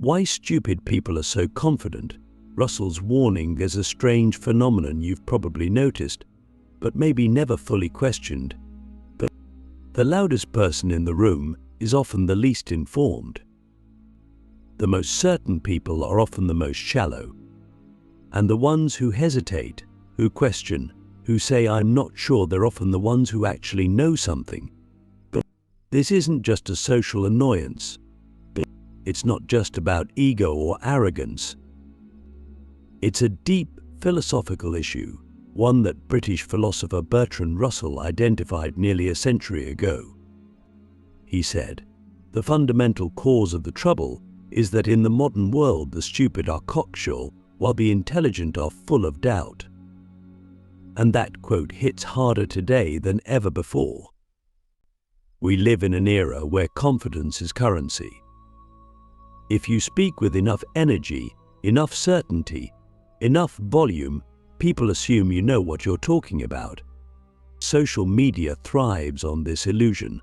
Why stupid people are so confident. Russell's warning is a strange phenomenon you've probably noticed, but maybe never fully questioned. The loudest person in the room is often the least informed. The most certain people are often the most shallow. And the ones who hesitate, who question, who say I'm not sure, they're often the ones who actually know something. But this isn't just a social annoyance. It's not just about ego or arrogance. It's a deep philosophical issue, one that British philosopher Bertrand Russell identified nearly a century ago. He said, "The fundamental cause of the trouble is that in the modern world the stupid are cocksure, while the intelligent are full of doubt." And that quote hits harder today than ever before. We live in an era where confidence is currency. If you speak with enough energy, enough certainty, enough volume, people assume you know what you're talking about. Social media thrives on this illusion.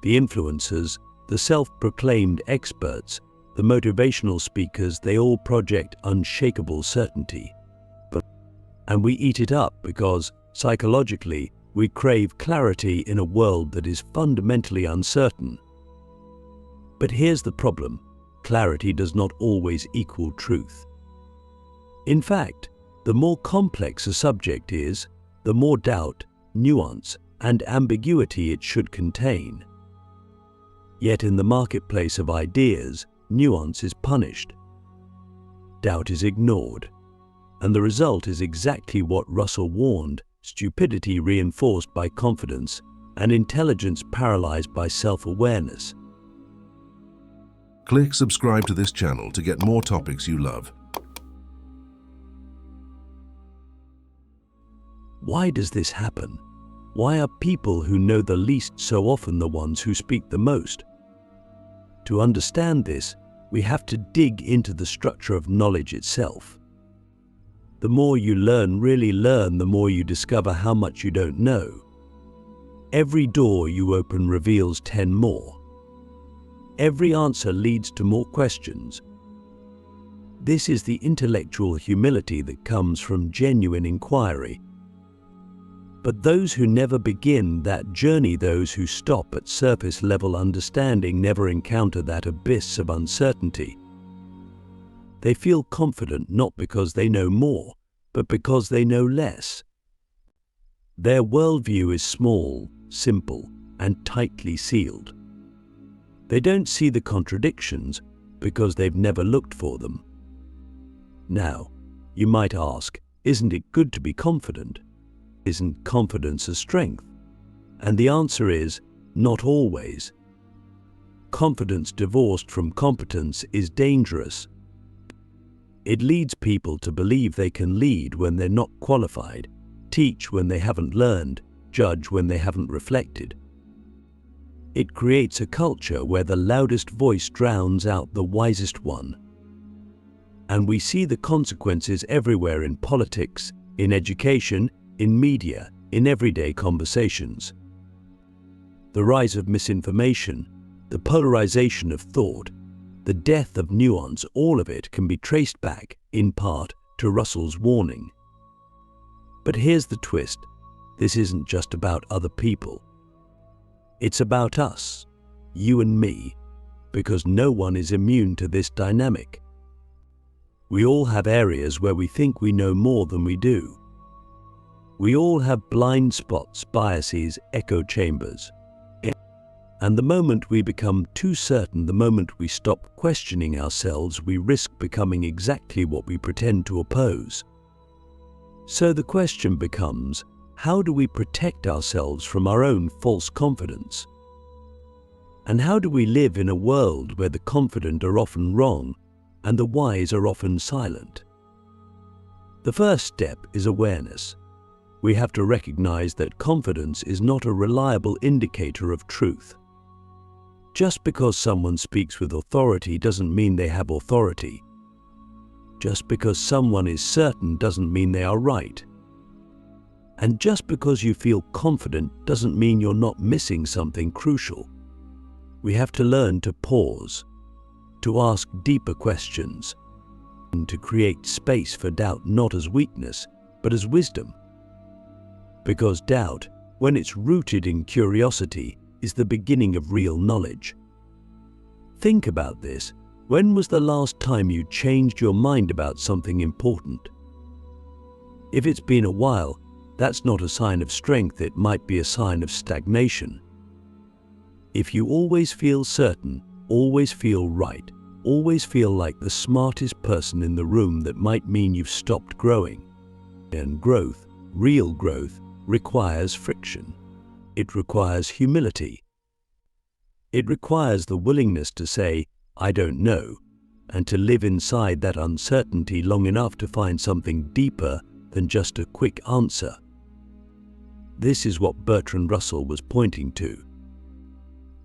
The influencers, the self-proclaimed experts, the motivational speakers, they all project unshakable certainty. And we eat it up because, psychologically, we crave clarity in a world that is fundamentally uncertain. But here's the problem: clarity does not always equal truth. In fact, the more complex a subject is, the more doubt, nuance, and ambiguity it should contain. Yet in the marketplace of ideas, nuance is punished. Doubt is ignored. And the result is exactly what Russell warned: stupidity reinforced by confidence and intelligence paralyzed by self-awareness. Click subscribe to this channel to get more topics you love. Why does this happen? Why are people who know the least so often the ones who speak the most? To understand this, we have to dig into the structure of knowledge itself. The more you learn, really learn, the more you discover how much you don't know. Every door you open reveals 10 more. Every answer leads to more questions. This is the intellectual humility that comes from genuine inquiry. But those who never begin that journey, those who stop at surface-level understanding, never encounter that abyss of uncertainty. They feel confident not because they know more, but because they know less. Their worldview is small, simple, and tightly sealed. They don't see the contradictions because they've never looked for them. Now, you might ask, isn't it good to be confident? Isn't confidence a strength? And the answer is, not always. Confidence divorced from competence is dangerous. It leads people to believe they can lead when they're not qualified, teach when they haven't learned, judge when they haven't reflected. It creates a culture where the loudest voice drowns out the wisest one. And we see the consequences everywhere: in politics, in education, in media, in everyday conversations. The rise of misinformation, the polarization of thought, the death of nuance, all of it can be traced back, in part, to Russell's warning. But here's the twist: this isn't just about other people. It's about us, you and me, because no one is immune to this dynamic. We all have areas where we think we know more than we do. We all have blind spots, biases, echo chambers. And the moment we become too certain, the moment we stop questioning ourselves, we risk becoming exactly what we pretend to oppose. So the question becomes, how do we protect ourselves from our own false confidence? And how do we live in a world where the confident are often wrong and the wise are often silent? The first step is awareness. We have to recognize that confidence is not a reliable indicator of truth. Just because someone speaks with authority doesn't mean they have authority. Just because someone is certain doesn't mean they are right. And just because you feel confident doesn't mean you're not missing something crucial. We have to learn to pause, to ask deeper questions, and to create space for doubt not as weakness, but as wisdom. Because doubt, when it's rooted in curiosity, is the beginning of real knowledge. Think about this. When was the last time you changed your mind about something important? If it's been a while, that's not a sign of strength, it might be a sign of stagnation. If you always feel certain, always feel right, always feel like the smartest person in the room, that might mean you've stopped growing. And growth, real growth, requires friction. It requires humility. It requires the willingness to say, "I don't know," and to live inside that uncertainty long enough to find something deeper than just a quick answer. This is what Bertrand Russell was pointing to.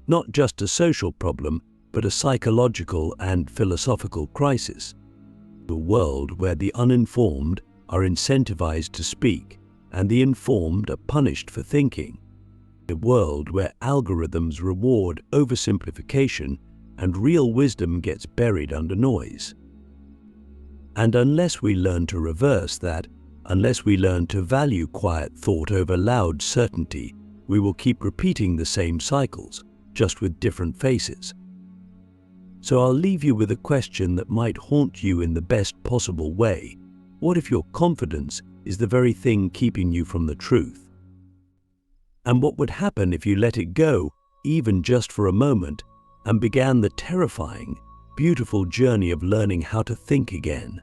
Not just a social problem, but a psychological and philosophical crisis. A world where the uninformed are incentivized to speak and the informed are punished for thinking. A world where algorithms reward oversimplification and real wisdom gets buried under noise. And unless we learn to reverse that, unless we learn to value quiet thought over loud certainty, we will keep repeating the same cycles, just with different faces. So I'll leave you with a question that might haunt you in the best possible way. What if your confidence is the very thing keeping you from the truth? And what would happen if you let it go, even just for a moment, and began the terrifying, beautiful journey of learning how to think again?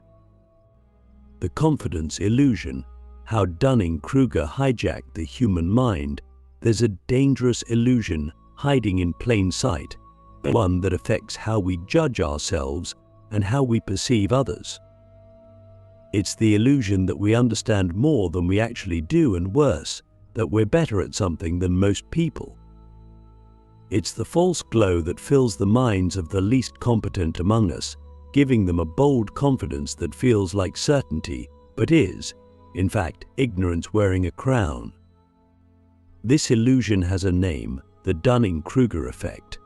The confidence illusion, how Dunning-Kruger hijacked the human mind. There's a dangerous illusion hiding in plain sight, one that affects how we judge ourselves and how we perceive others. It's the illusion that we understand more than we actually do, and worse, that we're better at something than most people. It's the false glow that fills the minds of the least competent among us, giving them a bold confidence that feels like certainty, but is, in fact, ignorance wearing a crown. This illusion has a name: the Dunning-Kruger effect.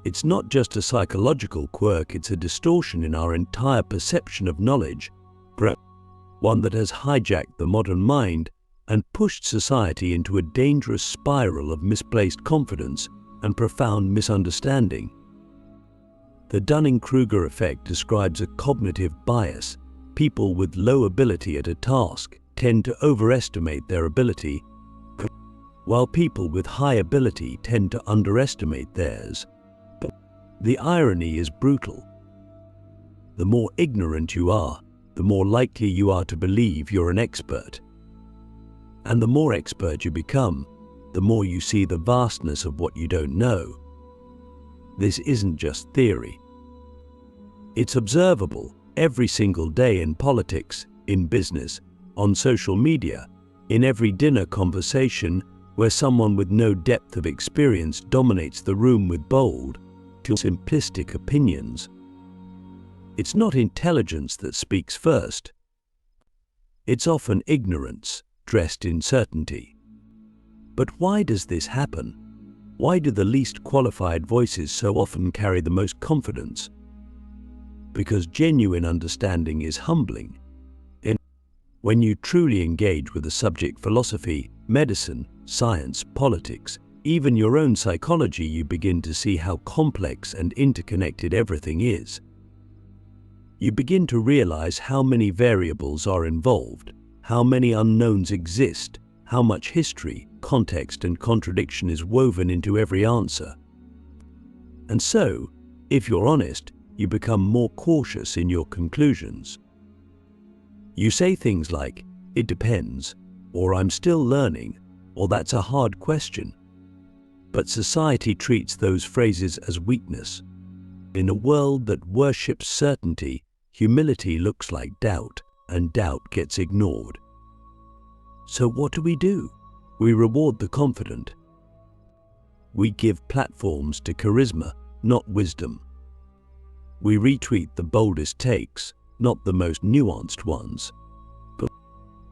It's not just a psychological quirk, it's a distortion in our entire perception of knowledge, one that has hijacked the modern mind and pushed society into a dangerous spiral of misplaced confidence and profound misunderstanding. The Dunning-Kruger effect describes a cognitive bias. People with low ability at a task tend to overestimate their ability, while people with high ability tend to underestimate theirs. The irony is brutal. The more ignorant you are, the more likely you are to believe you're an expert. And the more expert you become, the more you see the vastness of what you don't know. This isn't just theory. It's observable every single day in politics, in business, on social media, in every dinner conversation where someone with no depth of experience dominates the room with bold, too simplistic opinions. It's not intelligence that speaks first. It's often ignorance dressed in certainty. But why does this happen? Why do the least qualified voices so often carry the most confidence? Because genuine understanding is humbling. When you truly engage with a subject, philosophy, medicine, science, politics, even your own psychology, you begin to see how complex and interconnected everything is. You begin to realize how many variables are involved, how many unknowns exist, how much history, context, and contradiction is woven into every answer. And so, if you're honest, you become more cautious in your conclusions. You say things like, "It depends," or "I'm still learning," or "That's a hard question." But society treats those phrases as weakness. In a world that worships certainty, humility looks like doubt, and doubt gets ignored. So what do? We reward the confident. We give platforms to charisma, not wisdom. We retweet the boldest takes, not the most nuanced ones. But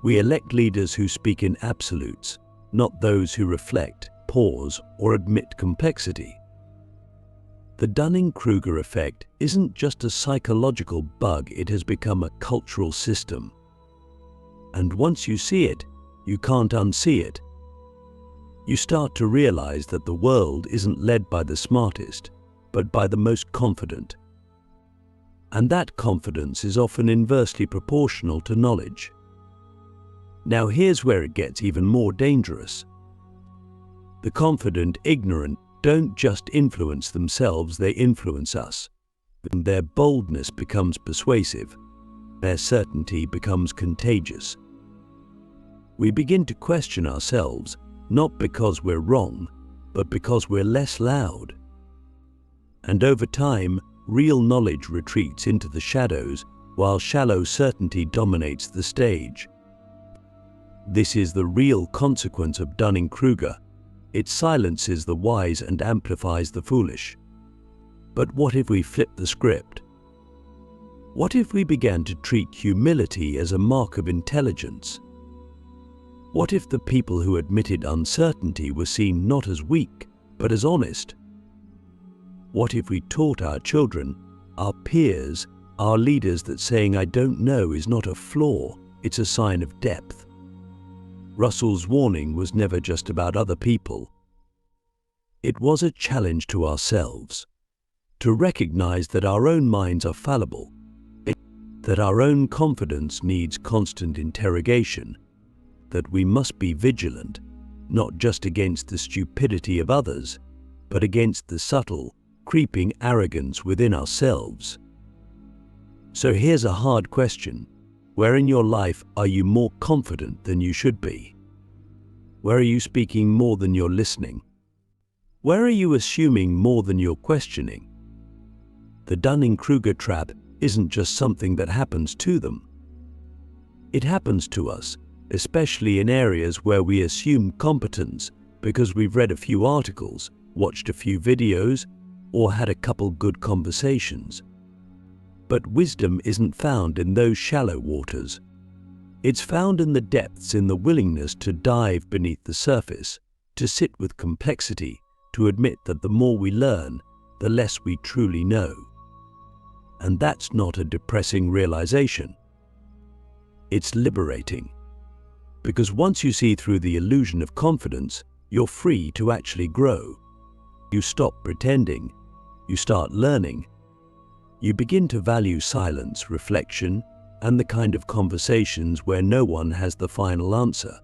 we elect leaders who speak in absolutes, not those who reflect, pause, or admit complexity. The Dunning-Kruger effect isn't just a psychological bug, it has become a cultural system. And once you see it, you can't unsee it. You start to realize that the world isn't led by the smartest, but by the most confident. And that confidence is often inversely proportional to knowledge. Now here's where it gets even more dangerous. The confident ignorant don't just influence themselves, they influence us. Their boldness becomes persuasive. Their certainty becomes contagious. We begin to question ourselves, not because we're wrong, but because we're less loud. And over time, real knowledge retreats into the shadows, while shallow certainty dominates the stage. This is the real consequence of Dunning-Kruger. It silences the wise and amplifies the foolish. But what if we flip the script? What if we began to treat humility as a mark of intelligence? What if the people who admitted uncertainty were seen not as weak, but as honest? What if we taught our children, our peers, our leaders that saying "I don't know" is not a flaw, it's a sign of depth? Russell's warning was never just about other people. It was a challenge to ourselves, to recognize that our own minds are fallible, that our own confidence needs constant interrogation, that we must be vigilant, not just against the stupidity of others, but against the subtle, creeping arrogance within ourselves. So here's a hard question. Where in your life are you more confident than you should be? Where are you speaking more than you're listening? Where are you assuming more than you're questioning? The Dunning-Kruger trap isn't just something that happens to them. It happens to us, especially in areas where we assume competence because we've read a few articles, watched a few videos, or had a couple good conversations. But wisdom isn't found in those shallow waters. It's found in the depths, in the willingness to dive beneath the surface, to sit with complexity, to admit that the more we learn, the less we truly know. And that's not a depressing realization. It's liberating. Because once you see through the illusion of confidence, you're free to actually grow. You stop pretending. You start learning. You begin to value silence, reflection, and the kind of conversations where no one has the final answer.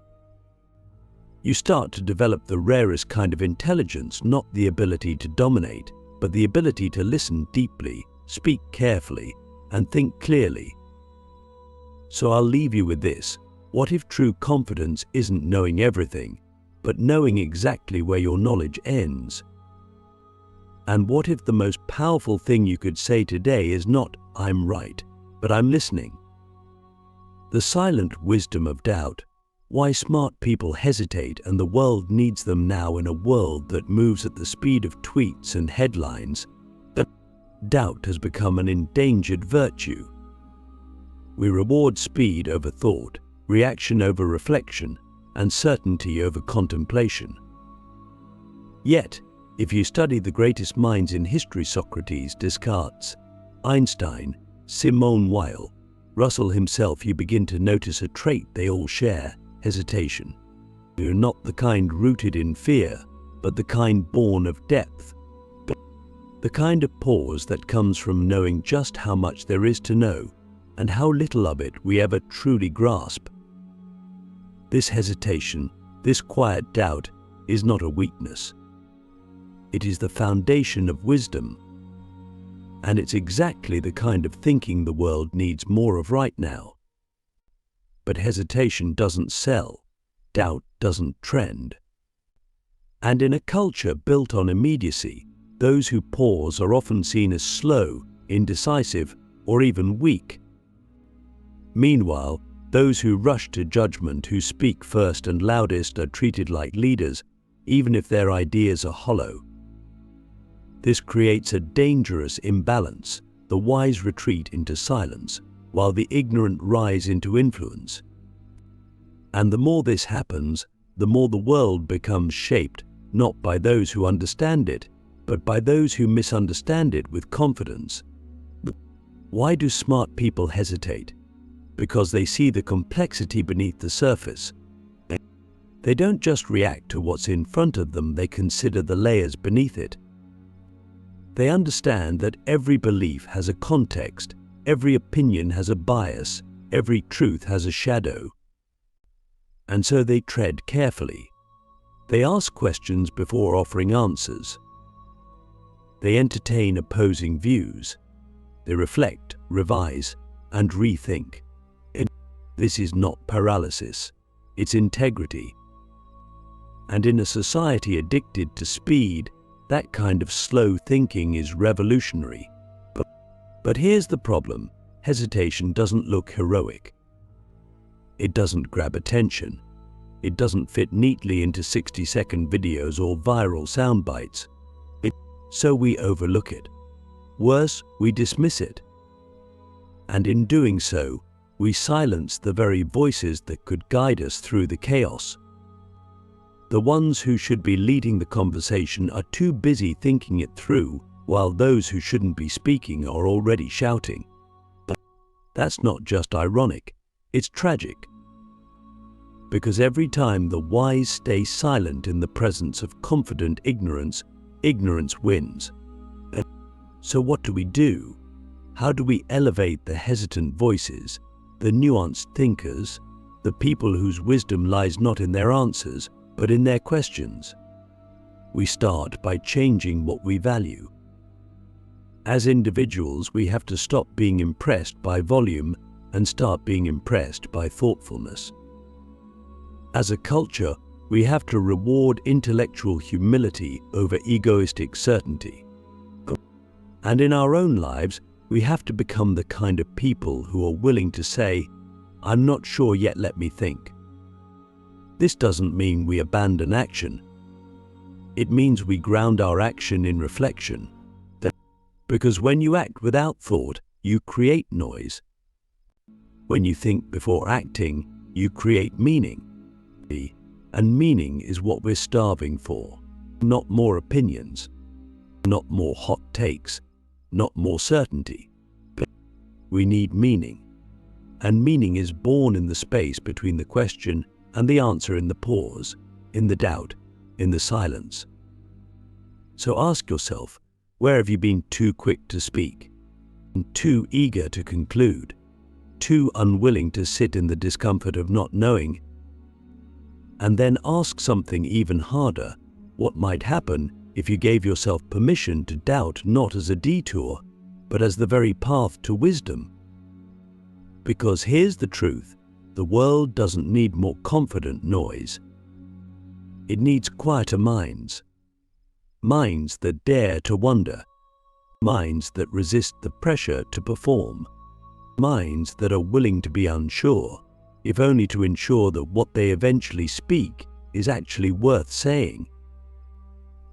You start to develop the rarest kind of intelligence, not the ability to dominate, but the ability to listen deeply, speak carefully, and think clearly. So I'll leave you with this. What if true confidence isn't knowing everything, but knowing exactly where your knowledge ends? And what if the most powerful thing you could say today is not "I'm right," but "I'm listening"? The silent wisdom of doubt. Why smart people hesitate and the world needs them now in a world that moves at the speed of tweets and headlines. Doubt has become an endangered virtue. We reward speed over thought, reaction over reflection, and certainty over contemplation. Yet, if you study the greatest minds in history, Socrates, Descartes, Einstein, Simone Weil, Russell himself, you begin to notice a trait they all share: hesitation. You're not the kind rooted in fear, but the kind born of depth. The kind of pause that comes from knowing just how much there is to know and how little of it we ever truly grasp. This hesitation, this quiet doubt, is not a weakness. It is the foundation of wisdom. And it's exactly the kind of thinking the world needs more of right now. But hesitation doesn't sell. Doubt doesn't trend. And in a culture built on immediacy, those who pause are often seen as slow, indecisive, or even weak. Meanwhile, those who rush to judgment, who speak first and loudest, are treated like leaders, even if their ideas are hollow. This creates a dangerous imbalance. The wise retreat into silence, while the ignorant rise into influence. And the more this happens, the more the world becomes shaped, not by those who understand it, but by those who misunderstand it with confidence. Why do smart people hesitate? Because they see the complexity beneath the surface. They don't just react to what's in front of them, they consider the layers beneath it. They understand that every belief has a context, every opinion has a bias, every truth has a shadow. And so they tread carefully. They ask questions before offering answers. They entertain opposing views. They reflect, revise, and rethink. This is not paralysis, it's integrity. And in a society addicted to speed, that kind of slow thinking is revolutionary. But here's the problem: hesitation doesn't look heroic. It doesn't grab attention. It doesn't fit neatly into 60-second videos or viral sound bites. So we overlook it. Worse, we dismiss it. And in doing so, we silence the very voices that could guide us through the chaos. The ones who should be leading the conversation are too busy thinking it through, while those who shouldn't be speaking are already shouting. That's not just ironic, it's tragic. Because every time the wise stay silent in the presence of confident ignorance, ignorance wins. So what do we do? How do we elevate the hesitant voices, the nuanced thinkers, the people whose wisdom lies not in their answers, but in their questions? We start by changing what we value. As individuals, we have to stop being impressed by volume and start being impressed by thoughtfulness. As a culture, we have to reward intellectual humility over egoistic certainty. And in our own lives, we have to become the kind of people who are willing to say, "I'm not sure yet, let me think." This doesn't mean we abandon action. It means we ground our action in reflection. Because when you act without thought, you create noise. When you think before acting, you create meaning. And meaning is what we're starving for. Not more opinions, not more hot takes, not more certainty. We need meaning. And meaning is born in the space between the question and the answer, in the pause, in the doubt, in the silence. So ask yourself, where have you been too quick to speak, too eager to conclude, too unwilling to sit in the discomfort of not knowing? And then ask something even harder: what might happen if you gave yourself permission to doubt, not as a detour, but as the very path to wisdom? Because here's the truth: the world doesn't need more confident noise. It needs quieter minds. Minds that dare to wonder. Minds that resist the pressure to perform. Minds that are willing to be unsure, if only to ensure that what they eventually speak is actually worth saying.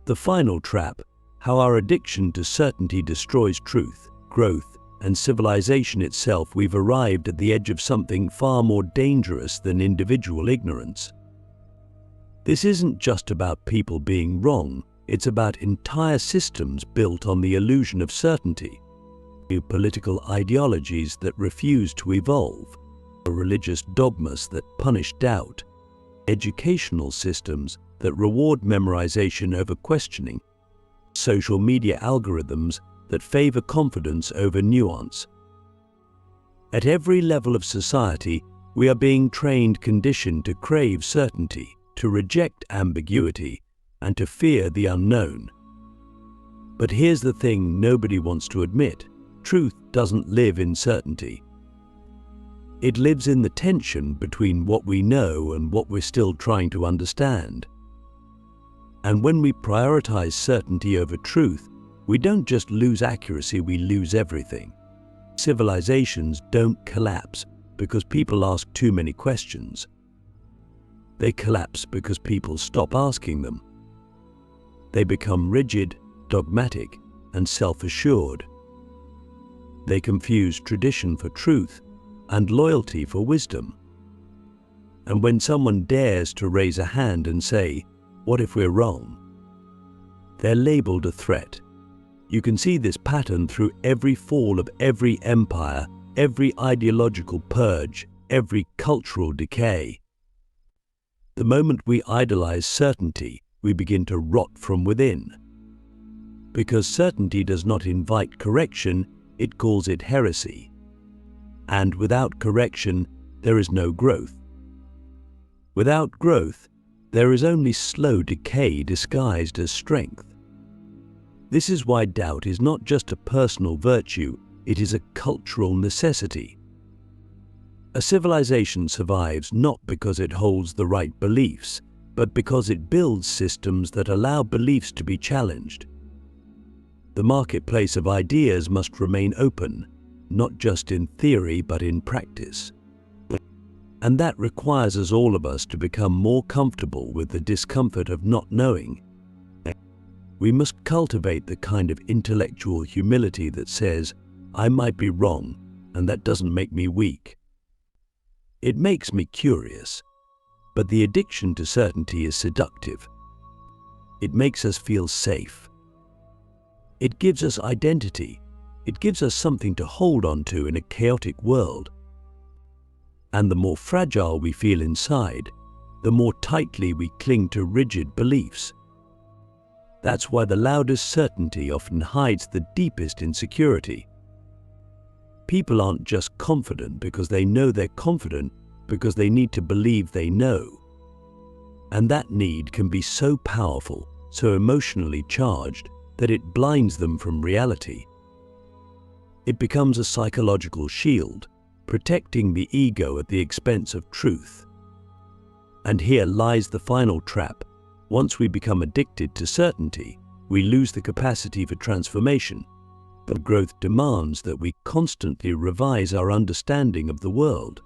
The final trap: how our addiction to certainty destroys truth, growth, and civilization itself. We've arrived at the edge of something far more dangerous than individual ignorance. This isn't just about people being wrong, it's about entire systems built on the illusion of certainty. New political ideologies that refuse to evolve, religious dogmas that punish doubt, educational systems that reward memorization over questioning, social media algorithms that favor confidence over nuance. At every level of society, we are being trained, conditioned to crave certainty, to reject ambiguity, and to fear the unknown. But here's the thing nobody wants to admit: truth doesn't live in certainty. It lives in the tension between what we know and what we're still trying to understand. And when we prioritize certainty over truth, we don't just lose accuracy, we lose everything. Civilizations don't collapse because people ask too many questions. They collapse because people stop asking them. They become rigid, dogmatic, and self-assured. They confuse tradition for truth and loyalty for wisdom. And when someone dares to raise a hand and say, "What if we're wrong?" they're labeled a threat. You can see this pattern through every fall of every empire, every ideological purge, every cultural decay. The moment we idolize certainty, we begin to rot from within. Because certainty does not invite correction, it calls it heresy. And without correction, there is no growth. Without growth, there is only slow decay disguised as strength. This is why doubt is not just a personal virtue, it is a cultural necessity. A civilization survives not because it holds the right beliefs, but because it builds systems that allow beliefs to be challenged. The marketplace of ideas must remain open, not just in theory but in practice. And that requires all of us to become more comfortable with the discomfort of not knowing. We must cultivate the kind of intellectual humility that says, I might be wrong, and that doesn't make me weak. It makes me curious, but the addiction to certainty is seductive. It makes us feel safe. It gives us identity. It gives us something to hold on to in a chaotic world. And the more fragile we feel inside, the more tightly we cling to rigid beliefs. That's why the loudest certainty often hides the deepest insecurity. People aren't just confident because they know they're confident, because they need to believe they know. And that need can be so powerful, so emotionally charged, that it blinds them from reality. It becomes a psychological shield, protecting the ego at the expense of truth. And here lies the final trap. Once we become addicted to certainty, we lose the capacity for transformation. But growth demands that we constantly revise our understanding of the world.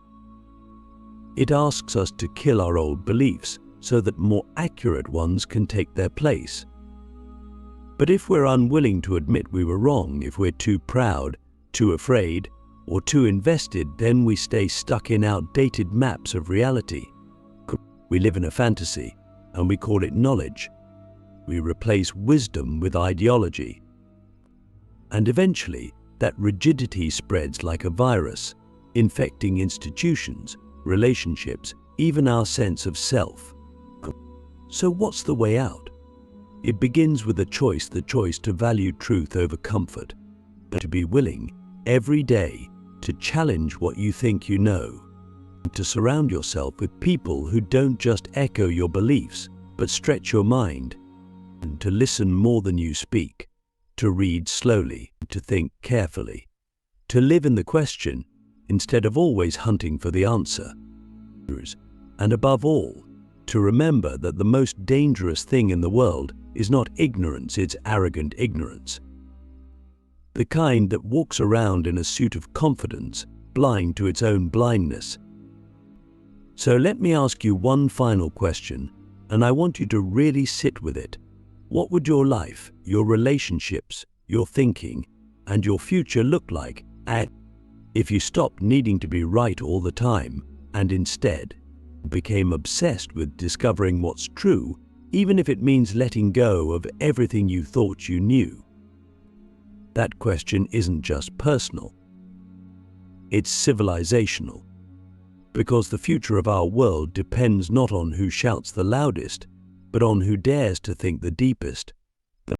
It asks us to kill our old beliefs so that more accurate ones can take their place. But if we're unwilling to admit we were wrong, if we're too proud, too afraid, or too invested, then we stay stuck in outdated maps of reality. We live in a fantasy, and we call it knowledge. We replace wisdom with ideology. And eventually, that rigidity spreads like a virus, infecting institutions, relationships, even our sense of self. So what's the way out? It begins with a choice, the choice to value truth over comfort, to be willing, every day, to challenge what you think you know, to surround yourself with people who don't just echo your beliefs, but stretch your mind, and to listen more than you speak, to read slowly, to think carefully, to live in the question instead of always hunting for the answer. And above all, to remember that the most dangerous thing in the world is not ignorance, it's arrogant ignorance. The kind that walks around in a suit of confidence, blind to its own blindness. So let me ask you one final question, and I want you to really sit with it. What would your life, your relationships, your thinking, and your future look like if you stopped needing to be right all the time and instead became obsessed with discovering what's true, even if it means letting go of everything you thought you knew? That question isn't just personal. It's civilizational. Because the future of our world depends not on who shouts the loudest, but on who dares to think the deepest.